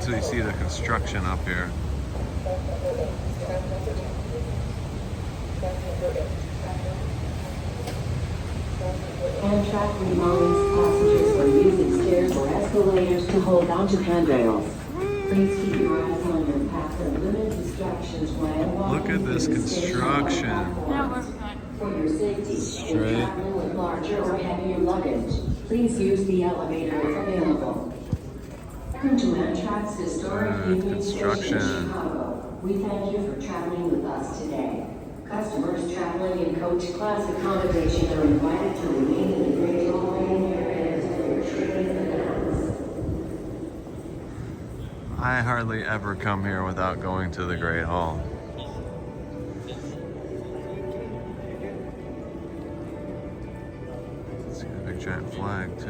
until you see the construction up here. Amtrak reminds passengers when using stairs or escalators to hold onto handrails. Please keep your eyes on your path and limit distractions while walking. Look at this through the station construction. platforms. For your safety, Straight. when traveling with larger or heavier luggage, please use the elevator if available. Welcome to Amtrak's historic Union Station in construction. Chicago. We thank you for traveling with us today. Customers traveling in coach class accommodation are invited to remain in the great hall waiting area until your train is announced. I hardly ever come here without going to the Great Hall. It's got a big giant flag too.